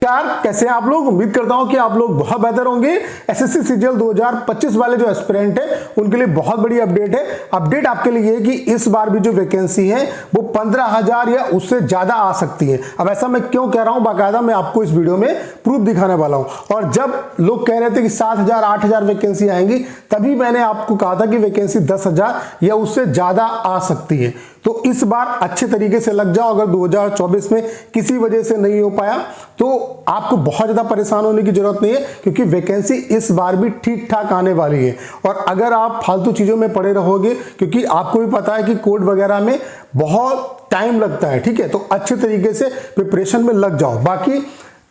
यार कैसे हैं आप लोग। उम्मीद करता हूं कि आप लोग बहुत बेहतर होंगे। एसएससी सीजीएल 2025 वाले जो एस्पिरेंट है उनके लिए बहुत बड़ी अपडेट है। अपडेट आपके लिए है कि इस बार भी जो वैकेंसी है वो 15,000 या उससे ज्यादा आ सकती है। अब ऐसा मैं क्यों कह रहा हूं, बाकायदा मैं आपको इस वीडियो में प्रूफ दिखाने वाला हूं। और जब लोग कह रहे थे कि 7,000 8,000 वैकेंसी आएंगी, तभी मैंने आपको कहा था कि वैकेंसी 10,000 या उससे ज्यादा आ सकती है। तो इस बार अच्छे तरीके से लग जाओ। अगर 2024 में किसी वजह से नहीं हो पाया तो आपको बहुत ज्यादा परेशान होने की जरूरत नहीं है, क्योंकि वैकेंसी इस बार भी ठीक ठाक आने वाली है। और अगर आप फालतू चीजों में पड़े रहोगे, क्योंकि आपको भी पता है कि कोड वगैरह में बहुत टाइम लगता है, ठीक है, तो अच्छे तरीके से प्रिपरेशन में लग जाओ। बाकी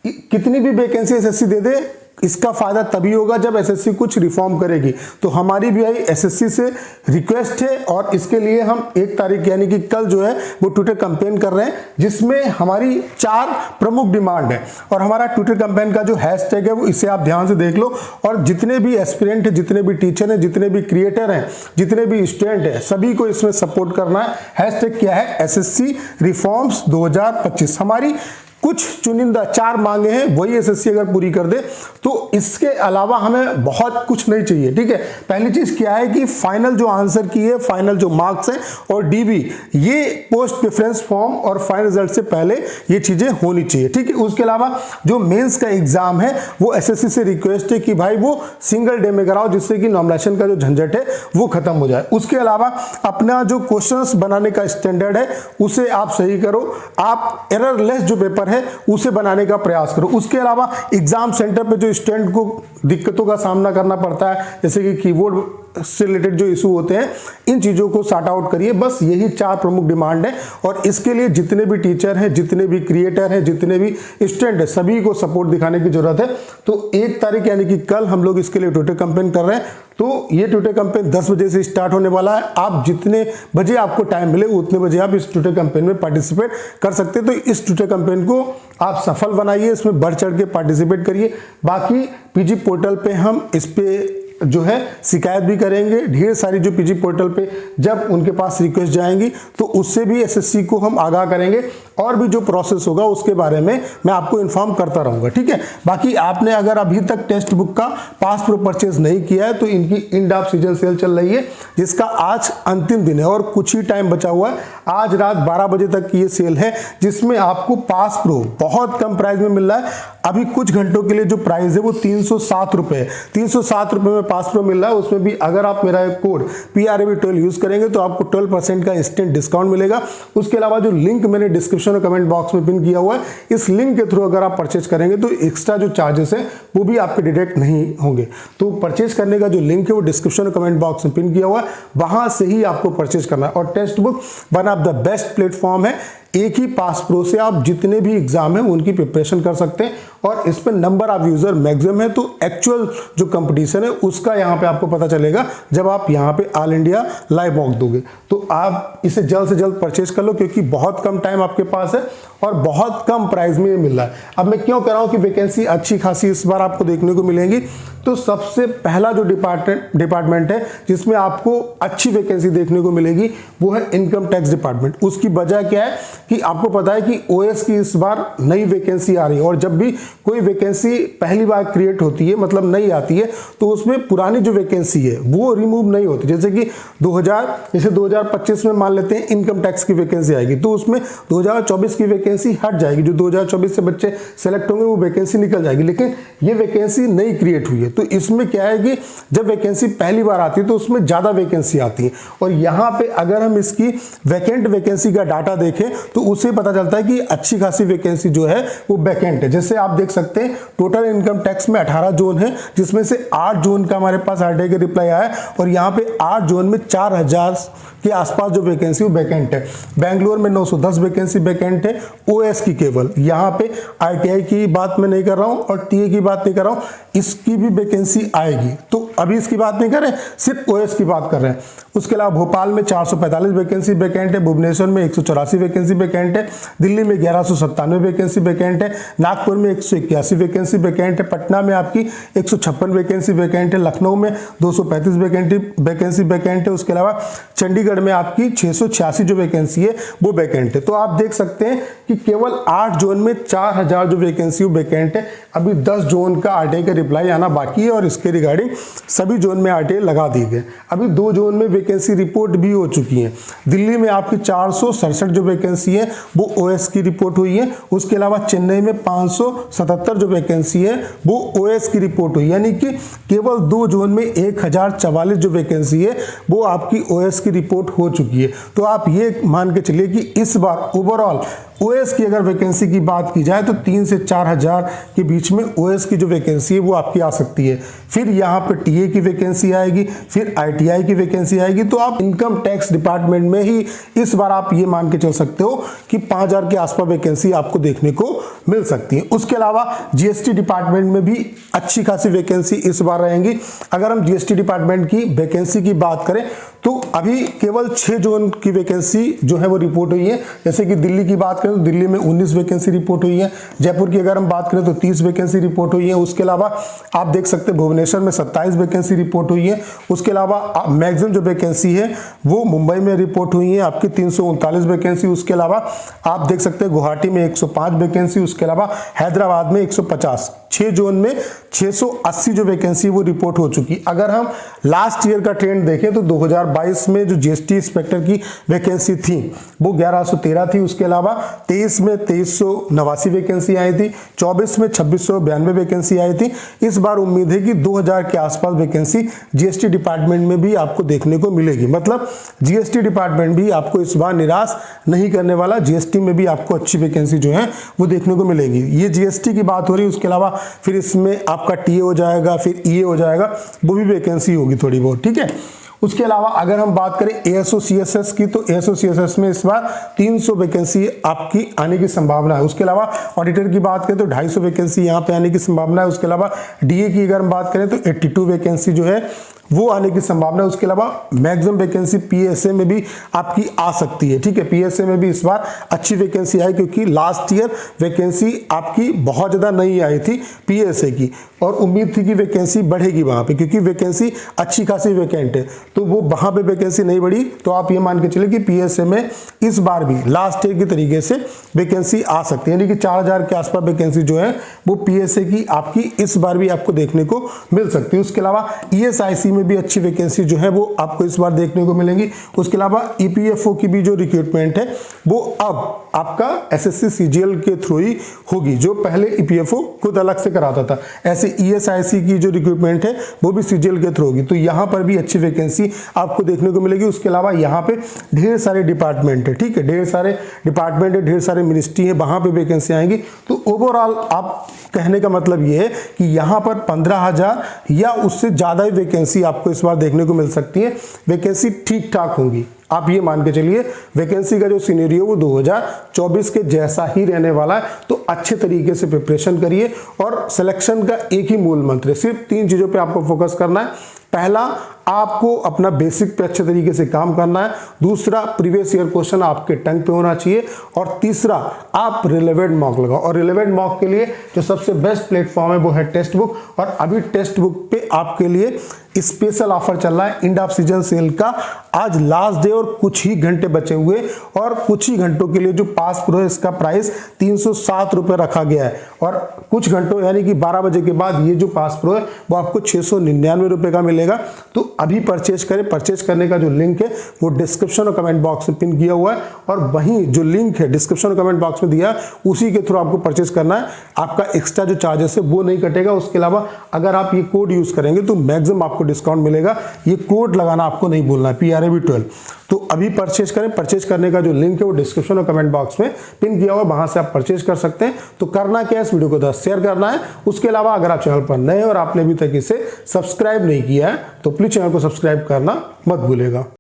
कितनी भी वैकेंसी एसएससी दे दे, इसका फायदा तभी होगा जब एसएससी कुछ रिफॉर्म करेगी। तो हमारी भी एसएससी से रिक्वेस्ट है, और इसके लिए हम 1 तारीख यानी कि कल जो है वो ट्विटर कैंपेन कर रहे हैं, जिसमें हमारी 4 प्रमुख डिमांड है। और हमारा ट्विटर कैंपेन का जो हैशटैग है वो इसे आप ध्यान से देख लो। और जितने भी एस्पिरेंट है, जितने भी टीचर हैं, जितने भी क्रिएटर हैं, जितने भी स्टूडेंट हैं, सभी को इसमें सपोर्ट करना है। हैशटैग क्या है? SSC reforms 2025। हमारी कुछ चुनिंदा 4 मांगे हैं, वही एसएससी अगर पूरी कर दे तो इसके अलावा हमें बहुत कुछ नहीं चाहिए, ठीक है। पहली चीज क्या है कि फाइनल जो आंसर की है, फाइनल जो मार्क्स हैं और डीबी, ये पोस्ट प्रेफरेंस फॉर्म और फाइनल रिजल्ट से पहले ये चीजें होनी चाहिए, ठीक है। उसके अलावा जो मेंस का एग्जाम है वो एसएससी से रिक्वेस्ट है कि भाई वो सिंगल डे में कराओ, जिससे कि नॉमिनेशन का जो झंझट है वो खत्म हो जाए। उसके अलावा अपना जो क्वेश्चंस बनाने का स्टैंडर्ड है उसे आप सही करो, आप एररलेस जो पेपर है उसे बनाने का प्रयास करो। उसके अलावा एग्जाम सेंटर पे जो स्टूडेंट को दिक्कतों का सामना करना पड़ता है, जैसे कि कीबोर्ड से रिलेटेड जो इशू होते हैं, इन चीजों को सॉर्ट आउट करिए। बस यही 4 प्रमुख डिमांड है, और इसके लिए जितने भी टीचर हैं, जितने भी क्रिएटर हैं, जितने भी स्टूडेंट हैं, सभी को सपोर्ट दिखाने की जरूरत है। तो 1 तारीख यानी कि कल हम लोग इसके लिए ट्विटर कैंपेन कर रहे हैं। तो ये ट्विटर कैंपेन 10 बजे से स्टार्ट होने वाला है। आप जितने बजे आपको टाइम मिले उतने बजे आप इस ट्विटर कैंपेन में पार्टिसिपेट कर सकते हैं। तो इस ट्विटर कैंपेन को आप सफल बनाइए, इसमें बढ़ चढ़ के पार्टिसिपेट करिए। बाकी पीजी पोर्टल पे हम इस पे जो है शिकायत भी करेंगे। ढेर सारी जो पीजी पोर्टल पे जब उनके पास रिक्वेस्ट जाएंगी तो उससे भी एसएससी को हम आगाह करेंगे, और भी जो प्रोसेस होगा उसके बारे में मैं आपको इन्फॉर्म करता रहूंगा, ठीक है। बाकी आपने अगर अभी तक टेक्स्ट बुक का पास प्रो परचेज नहीं किया है तो इनकी इंड ऑफ सीजन सेल चल रही है, जिसका आज अंतिम दिन है और कुछ ही टाइम बचा हुआ है। आज रात 12 बजे तक की ये सेल है, जिसमें आपको पास प्रो बहुत कम प्राइस में मिल रहा है। अभी कुछ घंटों के लिए जो प्राइस है वो 307 रुपए है। 307 रुपए में पास प्रो मिल रहा है। उसमें भी अगर आप मेरा कोड PRAV12 यूज करेंगे तो आपको 12% का इंस्टेंट डिस्काउंट मिलेगा। उसके अलावा जो लिंक मैंने डिस्क्रिप्शन और कमेंट बॉक्स में पिन किया हुआ है, इस लिंक के थ्रू अगर आप परचेज करेंगे तो एक्स्ट्रा जो चार्जेस है वो भी आपके डिडक्ट नहीं होंगे। तो परचेज करने का जो लिंक है वो डिस्क्रिप्शन और कमेंट बॉक्स में पिन किया हुआ है, वहां से ही आपको परचेज करना है। और text book one of the best platform है। एक ही पास प्रो से आप जितने भी एग्जाम है उनकी प्रिपरेशन कर सकते हैं, और इस पर नंबर ऑफ यूजर मैक्सिमम है। तो एक्चुअल जो कंपटीशन है उसका यहाँ पे आपको पता चलेगा जब आप यहाँ पे ऑल इंडिया लाइव मॉक दोगे। तो आप इसे जल्द से जल्द परचेज कर लो, क्योंकि बहुत कम टाइम आपके पास है और बहुत कम प्राइस में ये मिल रहा है। अब मैं क्यों कह रहा हूँ कि वैकेंसी अच्छी खासी इस बार आपको देखने को मिलेंगी। तो सबसे पहला जो डिपार्टमेंट है जिसमें आपको अच्छी वैकेंसी देखने को मिलेगी वो है इनकम टैक्स डिपार्टमेंट। उसकी वजह क्या है कि आपको पता है कि ओएस की इस बार नई वैकेंसी आ रही है, और जब भी कोई वैकेंसी पहली बार क्रिएट होती है, मतलब नई आती है, तो उसमें पुरानी जो वैकेंसी है वो रिमूव नहीं होती। जैसे कि 2025 में मान लेते हैं इनकम टैक्स की वैकेंसी आएगी, तो उसमें 2024 की वैकेंसी हट जाएगी। जो 2024 से बच्चे सेलेक्ट होंगे वो वैकेंसी निकल जाएगी, लेकिन ये वैकेंसी नई क्रिएट हुई है। तो इसमें क्या है कि जब वैकेंसी पहली बार आती है तो उसमें ज्यादा वैकेंसी आती है, और यहाँ पे अगर हम इसकी वैकेंट वैकेंसी का डाटा देखें तो उससे पता चलता है कि अच्छी खासी वैकेंसी जो है वो वैकेंट है। जैसे आप देख सकते हैं टोटल इनकम टैक्स में 18 जोन है, जिसमें से 8 जोन का हमारे पास आरटीआई का रिप्लाई आया है, और यहाँ पे 8 जोन में 4000 के आसपास जो वैकेंसी वो वैकेंट है। बैंगलोर में 910 वैकेंसी वैकेंट है ओएस की केवल। यहाँ पे आईटीआई की बात मैं नहीं कर रहा हूँ और टीए की बात नहीं कर रहा हूँ, इसकी भी वैकेंसी आएगी। तो अभी इसकी बात नहीं कर रहे, सिर्फ ओएस की बात कर रहे हैं। उसके अलावा भोपाल में 445 वैकेंसी वैकेंट है, भुवनेश्वर में 184 वैकेंसी वैकेंट है, दिल्ली में 1197 वैकेंसी वैकेंट है, नागपुर में 181 वैकेंसी वैकेंट है, पटना में आपकी 156 वैकेंसी वैकेंट है, लखनऊ में 235 वैकेंसी वैकेंट है। उसके अलावा चंडीगढ़ में आपकी 686 जो वैकेंसी है वो वैकेंट है। तो आप देख सकते हैं कि केवल 8 जोन में 4000 जो वैकेंसी वैकेंट है। अभी 10 जोन का आरटीआई का रिप्लाई आना बाकी है और इसके रिगार्डिंग सभी जोन में आरटीआई लगा दी गए। अभी 2 जोन में वैकेंसी रिपोर्ट भी हो चुकी है। दिल्ली में आपकी 467 जो वैकेंसी है वो ओएस की रिपोर्ट हुई है। उसके अलावा चेन्नई में 577 जो वैकेंसी है वो ओएस की रिपोर्ट हुई, यानी कि केवल 2 जोन में 1044 जो वैकेंसी है वो आपकी ओएस की रिपोर्ट हो चुकी है। तो आप ये मान के चलिए कि इस बार ओवरऑल ओएस की अगर वैकेंसी की बात की जाए तो 3 से 4000 के बीच में ओएस की जो वैकेंसी है वो आपकी आ सकती है। फिर यहाँ पे टीए की वैकेंसी आएगी, फिर आईटीआई की वैकेंसी आएगी। तो आप इनकम टैक्स डिपार्टमेंट में ही इस बार आप ये मान के चल सकते हो कि 5000 के आसपास वैकेंसी आपको देखने को मिल सकती है। उसके अलावा जीएसटी डिपार्टमेंट में भी अच्छी खासी वैकेंसी इस बार रहेंगी। अगर हम जीएसटी डिपार्टमेंट की वैकेंसी की बात करें तो अभी केवल 6 जोन की वैकेंसी जो है वो रिपोर्ट हुई है। जैसे कि दिल्ली की बात करें तो दिल्ली में 19 वैकेंसी रिपोर्ट हुई है, जयपुर की अगर हम बात करें तो 30 वैकेंसी रिपोर्ट हुई है। उसके अलावा आप देख सकते हैं भुवनेश्वर में 27 वैकेंसी रिपोर्ट हुई है। उसके अलावा मैक्सिमम जो वैकेंसी है वो मुंबई में रिपोर्ट हुई है आपकी 339 वैकेंसी। उसके अलावा आप देख सकते हैं गुवाहाटी में 105 वैकेंसी। उसके अलावा हैदराबाद में 150। 6 जोन में 680 जो वैकेंसी वो रिपोर्ट हो चुकी। अगर हम लास्ट ईयर का ट्रेंड देखें तो 2022 में जो जीएसटी इंस्पेक्टर की वैकेंसी थी वो 1113 थी। उसके अलावा 23 में 2389 वैकेंसी आई थी, 24 में 2692 वैकेंसी आई थी। इस बार उम्मीद है कि 2000 के आसपास वैकेंसी जीएसटी डिपार्टमेंट में भी आपको देखने को मिलेगी। मतलब जीएसटी डिपार्टमेंट भी आपको इस बार निराश नहीं करने वाला, जीएसटी में भी आपको अच्छी वैकेंसी जो है वो देखने को मिलेगी। ये जीएसटी की बात हो रही है। उसके अलावा फिर इसमें आपका टीए हो जाएगा, फिर ईए हो जाएगा, वो भी वैकेंसी होगी थोड़ी बहुत, ठीक है। उसके अलावा अगर हम बात करें एएसओ सीएसएस की तो एएसओ सीएसएस में इस बार 300 वैकेंसी आपकी आने की संभावना है। उसके अलावा ऑडिटर की बात करें तो 250 वैकेंसी यहाँ पे आने की संभावना है। उसके अलावा डीए की अगर हम बात करें तो 82 वैकेंसी जो है वो आने की संभावना है। उसके अलावा मैक्सिमम वैकेंसी पीएसए में भी आपकी आ सकती है, ठीक है। पीएसए में भी इस बार अच्छी वैकेंसी आई क्योंकि लास्ट ईयर वैकेंसी आपकी बहुत ज़्यादा नहीं आई थी पीएसए की, और उम्मीद थी कि वैकेंसी बढ़ेगी वहाँ पे क्योंकि वैकेंसी अच्छी खासी वैकेंट है। तो वो वहाँ पे वैकेंसी नहीं बढ़ी। तो आप ये मान के चले कि पीएसए में इस बार भी लास्ट ईयर की तरीके से वैकेंसी आ सकती है, यानी कि 4000 के आसपास वैकेंसी जो है वो पीएसए की आपकी इस बार भी आपको देखने को मिल सकती है। उसके अलावा ईएसआईसी भी अच्छी वैकेंसी जो है वो आपको इस बार देखने को मिलेंगी। उसके अलावा ईपीएफओ की भी जो रिक्रूटमेंट है वो अब आपका एसएससी सीजीएल के थ्रू ही होगी, जो पहले ईपीएफओ खुद अलग से कराता था। ऐसे ईएसआईसी की जो रिक्रूटमेंट है वो भी सीजीएल के थ्रू होगी। तो यहाँ पर भी अच्छी वैकेंसी आपको देखने को मिलेगी। उसके अलावा यहाँ पे ढेर सारे डिपार्टमेंट है, ठीक है, ढेर सारे डिपार्टमेंट है, ढेर सारे मिनिस्ट्री है, वहां पे वैकेंसी आएंगी। तो ओवरऑल आप कहने का मतलब ये है कि यहाँ पर 15000 या उससे ज्यादा ही वैकेंसी आपको इस बार देखने को मिल सकती है। वैकेंसी ठीक ठाक होंगी, आप ये मान के चलिए वैकेंसी का जो सिनेरियो वो 2024 के जैसा ही रहने वाला है। तो अच्छे तरीके से प्रिपरेशन करिए और सिलेक्शन का एक ही मूल मंत्र है, सिर्फ 3 चीजों पे आपको फोकस करना है। पहला, आपको अपना बेसिक पे अच्छे तरीके से काम करना है। दूसरा, प्रीवियस ईयर क्वेश्चन आपके टंग पे होना चाहिए। और तीसरा, आप रिलेवेंट मॉक लगाओ। और रिलेवेंट मॉक के लिए जो सबसे बेस्ट प्लेटफॉर्म है वो है टेक्स्ट बुक। और अभी टेक्स्ट बुक पे आपके लिए स्पेशल ऑफर चल रहा है इंड ऑफ सीजन सेल का। आज लास्ट डे और कुछ ही घंटे बचे हुए, और कुछ ही घंटों के लिए जो पास प्रो है इसका प्राइस 307 रुपए रखा गया है। और कुछ घंटों यानी कि 12 बजे के बाद ये जो पास प्रो है वो आपको 699 रुपए का मिलेगा। तो अभी परचेज करें। परचेज करने का जो लिंक है वो डिस्क्रिप्शन और कमेंट बॉक्स में पिन किया हुआ है, और वहीं जो लिंक है डिस्क्रिप्शन और कमेंट बॉक्स में दिया उसी के थ्रू आपको परचेज करना है। आपका एक्स्ट्रा जो चार्जेस है वो नहीं कटेगा। उसके अलावा अगर आप ये कोड यूज करेंगे तो मैक्सिमम आपको डिस्काउंट मिलेगा। ये कोड लगाना आपको नहीं भूलना है, PRAV12। तो अभी परचेज करें। परचेज करने का जो लिंक है वो डिस्क्रिप्शन और कमेंट बॉक्स में पिन किया हुआ, वहां से आप परचेज कर सकते हैं। तो करना क्या है, इस वीडियो को 10 शेयर करना है। उसके अलावा अगर आप चैनल पर नए हैं और आपने अभी तक इसे सब्सक्राइब नहीं किया है तो प्लीज चैनल को सब्सक्राइब करना मत भूलेगा।